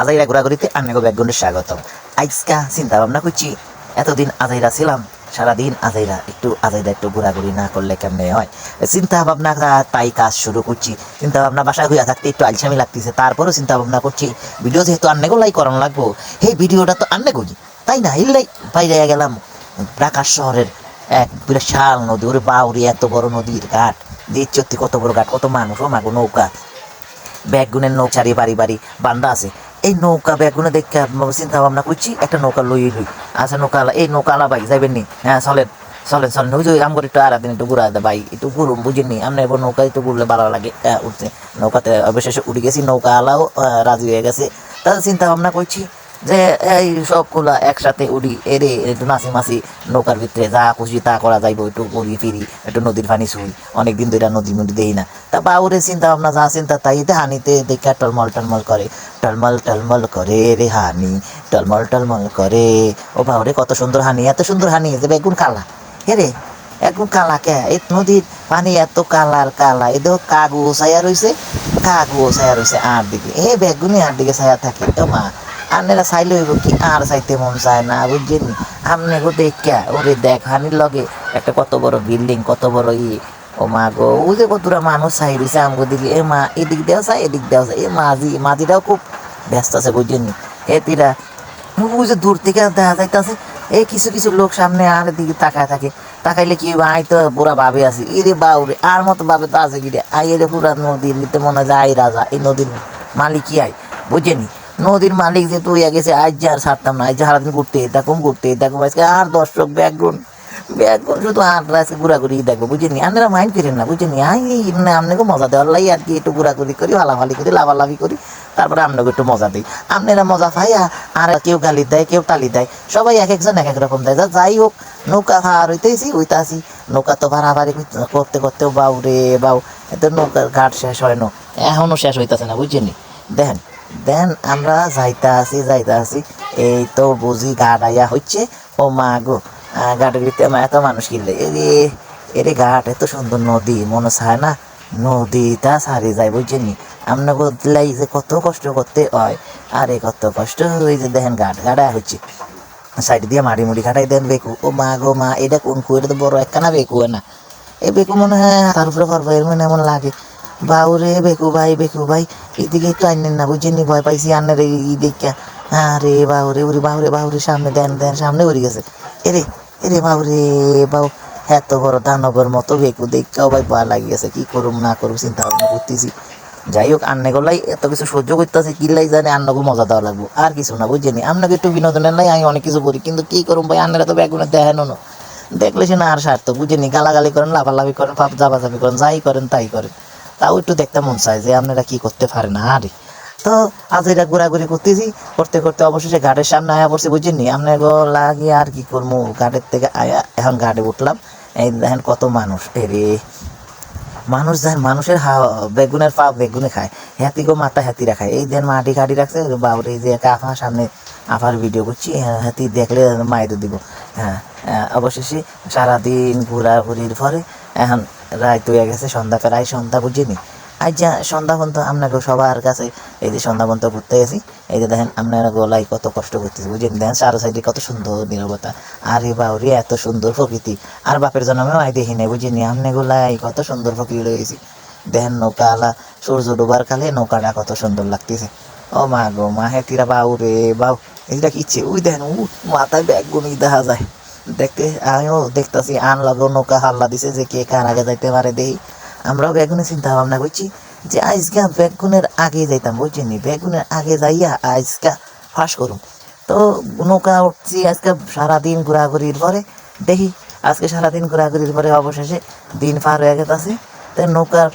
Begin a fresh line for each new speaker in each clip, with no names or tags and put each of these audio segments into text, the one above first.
আজাইরা ঘোরাঘুরিতে আন্নাগো ব্যাকগ্রাউন্ডে স্বাগতম। আজকা চিন্তা ভাবনা করছি, এতদিন আজাইরা ছিলাম, সারাদিন আজাইরা একটু ঘোরাঘুরি না করলে কেমনে হয়। চিন্তা ভাবনা তাই কাজ শুরু করছি। চিন্তা ভাবনা বাসায় হইয়া থাকতে একটু আলসামি লাগতেছে, তারপরেও চিন্তা ভাবনা করছি ভিডিও যেহেতু আন্নাগোলাই করানো লাগবো, এই ভিডিওটা তো আন্নাগোই, তাই না? ইল্লাই বাইরে গেলাম ঢাকা শহরের এক বিশাল নদী, ওরে বাউরি এত বড় নদীর ঘাট, দেখছি কত বড় ঘাট, কত মানুষ, ও মাগো নৌকা, ব্যাগগুনের নৌকা চারি বাড়ি বাড়ি বান্ধা আছে। এই নৌকা ব্যাগগুনে দেখে চিন্তা ভাবনা করছি একটা নৌকা লই। আচ্ছা নৌকা এই নৌকা আলা ভাই যাইবেন নি? হ্যাঁ চলেন চলেন চলেন, ওই যে আমগর একটু আর দিন একটু ঘুরা দে ভাই, একটু ঘুরুম বুঝিনি আপনার এবার নৌকা একটু ঘুরলে ভালো লাগে। উঠছে নৌকাতে অবশেষে উঠে গেছি, নৌকা আলাও রাজি হয়ে গেছে। তাহলে চিন্তা ভাবনা করছি যে এই সবগুলা একসাথে উড়ি, এরে একটু নাচি মাসি নৌকার ভিতরে যা খুশি তা করা যাইব, একটু ঘুরি ফিরি, একটু নদীর পানি শুই, অনেকদিন ধরে নদী নদী দেই না। তা বাউরে চিন্তা ভাবনা যা চিন্তা তাই হানিতে দেখা টলমল টলমল করে, টলমল টলমল করে রে হানি, টলমল টলমল করে। ও বাউরে কত সুন্দর হানি, এত সুন্দর হানি যে বেগুন কালা, হেরে এখন কালা কে এই নদীর পানি এত কালার কালা, এ দেখো কাগু ছায়া রয়েছে, কাগু ছায়া রয়েছে আর দিকে, এ বেগুনি আর দিকে ছায়া থাকে। ও মা আপনারা চাইলে হইব কি আর চাইতে মন চায় না বুঝছেন। আপনি গো দেখা ওরে দেখ হানির লগে একটা কত বড় বিল্ডিং, কত বড় ও মা গো ওই যে কতটা মানুষ চাই রয়েছে আমগো দিকে। এ মা এদিক দেওয়া চাই এদিক দেওয়া চাই, এ মাঝিটাও খুব ব্যস্ত আছে বুঝছেন। এতিরা ওই যে দূর থেকে দেখা যাইতেছে এই কিছু কিছু লোক সামনে আর দিকে তাকায় থাকে, তাকাইলে কি আই তো পুরা ভাবে আছি, এরে বাউরে আর মতো ভাবে তো আছে কি রে, আই এরে পুরা নদীর নিতে মনে হয় যে আই রাজা, এই নদীর মালিক কি আই বুঝেনি। নদীর মালিক যে তুই গেছে আজ যে আর ছাড়তাম না, আজ যে সারাদিন ঘুরতে দেখো আজকে আর দর্শক ব্যাকগ্রাউন্ড শুধু আর আজকে ঘোরাঘুরি দেখবো বুঝেনি। আপনারা মাইন্ড করেন না বুঝেনি, আপনাকে মজা দেওয়ার লাই আর কি একটু ঘোরাঘুরি করি, লাফালাফি করি, লাফালাফি করি, তারপরে আপনাকে একটু মজা দিই। আপনারা মজা পাইয়া আর কেউ গালি দেয়, কেউ তালি দেয়, সবাই এক একজন এক এক রকম দেয়। যাই হোক নৌকা ভাড়া হইতে আসি, নৌকা তো ভাড়াভাড়ি করতে করতেও বাউ রে বাউ, এত নৌকার ঘাট শেষ হয় না, এখনো শেষ হইতেছে না বুঝছেনি। দেখেন দেন আমরা যাইতে আসি, এই তো বুঝি ঘাট আইয়া হচ্ছে। ও মা গো ঘাটের ভিতরে এত মানুষ কিনলে এরে ঘাট এত সুন্দর নদী, মনে চায় না নদীটা সারি যায় বুঝছেনি। আপনার বদলাই যে কত কষ্ট করতে হয়, আরে কত কষ্ট। ওই যে দেখেন ঘাটা হচ্ছে, সাইড দিয়ে মাড়ি মুড়ি ঘাটাই দেন বেকু। ও মা গো মা, এটা কোন কু, এটা তো বড় একখানা বেকু না, এই বেকু মনে হয় তার উপরে পারবো এর মানে এমন লাগে। বাউরে বেকু ভাই এদিকে একটু আইনেন না বুঝছেনি, ভয় পাইছি আন্নার এই দেখা। আরে বাউরে সামনে দেন সামনে উড়ে গেছে। এরে এরে বাউ এত বড় দানবের মতো বেকু দেখাও ভাই ভয় লাগিয়েছে, কি করুম না করুম চিন্তা ভাবনা করতেছি। যাই হোক আন্নাগুলাই এত কিছু সহ্য করতেছে, কিলাই জানে আন্নাকে মজা দেওয়া লাগবো, আর কিছু না বুঝছেনি। আপনাকে একটু বিনোদনের লাই আমি অনেক কিছু করি, কিন্তু কি করুম ভাই আন্নারা তো বেগুনে দেখেন না, দেখলে সে না আর স্বার্থ বুঝেনি, গালাগালি করেন, লাফালাফি করেন, জাবাজাবি করেন, যাই করেন তাই করেন, তাও একটু দেখতে মন চায় যে আপনারা কি করতে পারেন। আরে তো আজ এটা ঘোরাঘুরি করতেছি, করতে করতে অবশেষে ঘাটের সামনে আয়া পড়ছি বুঝছেনি। আপনার লাগিয়ে আর কি করবো, ঘাটের থেকে আয়া এখন ঘাটে উঠলাম, এই দেখেন কত মানুষ, এরে মানুষ দেখেন মানুষের বেগুনের পা বেগুনে খায়, হাতিকেও মাথা হাতিরা খায়। এই দেন মাটি কাটি রাখছে বাবুরে, এই যে আফা সামনে আফার ভিডিও করছি, হাতি দেখলে মাইরে দিব। হ্যাঁ অবশেষে সারাদিন ঘোরাঘুরির পরে এখন রাত হয়ে গেছে, সন্ধ্যা প্রায় সন্ধ্যা বুঝিনি। আজ যা সন্ধ্যা পর্যন্ত আপনাকে সবার কাছে এই যে সন্ধ্যা পর্যন্ত ঘুরতে গেছি, এই যে দেখেন আপনারা গলায় কত কষ্ট করতেছি বুঝেন। দেখেন চারো সাইডে কত সুন্দর নীরবতা, আরে বাউরি এত সুন্দর প্রকৃতি, আর বাপের জন্মেও আই দেখি নাই বুঝিনি। আপনি গোলাই কত সুন্দর প্রকৃতি রয়েছে, দেখেন নৌকা আলা সূর্য ডোবার কালে নৌকাটা কত সুন্দর লাগতেছে। ও মা গো মা, হেতিরা বাউরে বাউ, এটা কি ইচ্ছে, ওই দেখেন মাথায় ব্যাগ গুনি দেখা যায়। দেখতে আমিও দেখতেছি আন লাগো নৌকা হাল্লা দিছে যে কে কার আগে যাইতে পারে দেই। আমরাও বেগুনে চিন্তা ভাবনা করছি যে আজকা বেগুনের আগে যাইতাম বুঝছিনি, বেগুনের আগে যাইয়া আজকা ফাঁস করুম। তো নৌকা উঠছি আজকে সারাদিন ঘোরাঘুরির পরে, দেখি আজকে সারাদিন ঘোরাঘুরির পরে অবশেষে দিন পার হয়ে গেছে। তো নৌকার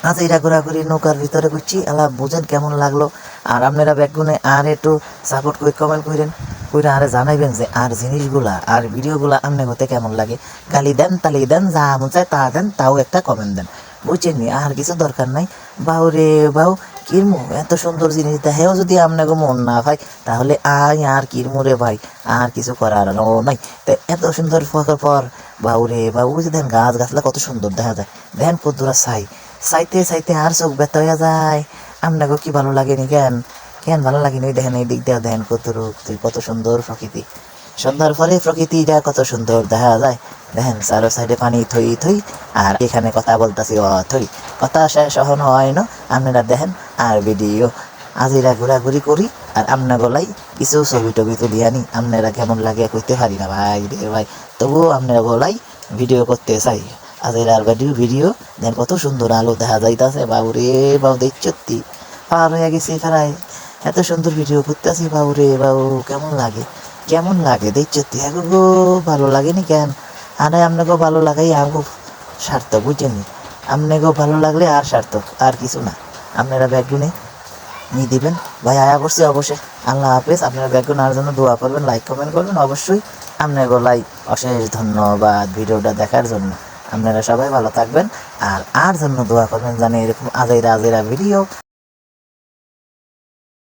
আচ্ছা এটা ঘোরাঘুরি নৌকার ভিতরে করছি, আলা বুঝেন কেমন লাগলো। আর আপনারা বেগুনে আর একটু সাপোর্ট করে কমেন্ট করেন, কইরা আরে জানাইবেন যে আর জিনিসগুলা আর ভিডিওগুলা আপনার হতে কেমন লাগে। গালি দেন তালি দেন, যা মন চায় তা দেন, তাও একটা কমেন্ট দেন বুঝছেন। আর কিছু দরকার নাই। বাউ রে বাউ, কিরমু এত সুন্দর জিনিস দেখেও যদি আপনাকে মন না পাই, তাহলে আর কিরমু রে ভাই, আর কিছু করার নাই। তো এত সুন্দর পর বাউ রে বাউ, বুঝে দেন গাছ গাছলা কত সুন্দর দেখা যায়, দেখেন কত দূরা চাইতে চাইতে আর চোখ ব্যথা হয়ে যায়। আপনাকে কি ভালো লাগেনি কেন? কেন ভালো লাগেনি? ওই দেখেন এই দিক দিয়ে দেখেন কত রূপ, কত সুন্দর প্রকৃতি। সন্ধ্যার পরে প্রকৃতিটা কত সুন্দর দেখা যায়। দেখেন চারো সাইডে পানি থই থই, আর এখানে কথা বলতেছি থই। কথা শেষ এখনো হয় না, আপনারা দেখেন আর ভিডিও আজিরা ঘোরাঘুরি করি, আর আপনার গলাই কিছু ছবি টবি তুলি আনি। আপনারা কেমন লাগে কইতে পারি না ভাই রে ভাই, তবুও আপনারা গলাই ভিডিও করতে চাই। আজিরার ভিডিও দেন কত সুন্দর আলো দেখা যাইতাছে। বাবুরে বাবু দেখছি পার হয়ে গেছি প্রায়। এত সুন্দর ভিডিও করতেছি বাবুরে বাবু, কেমন লাগে কেমন লাগে দেখছি। গো ভালো লাগেনি কেন? আরে আপনাকেও ভালো লাগাই আমাকে সার্থক, বুঝেনি? আপনাকেও ভালো লাগলে আর সার্থক, আর কিছু না। আপনারা ব্যাগগুনে নিয়ে দিবেন ভাই, আয়া করছি অবশ্যই। আল্লাহ হাফেজ। আপনারা ব্যাগগুন আর জন্য দোয়া করবেন, লাইক কমেন্ট করবেন অবশ্যই। আপনার গলাই অশেষ ধন্যবাদ ভিডিওটা দেখার জন্য। আপনারা সবাই ভালো থাকবেন, আর জন্য দোয়া করবেন জানি এরকম আজেরা ভিডিও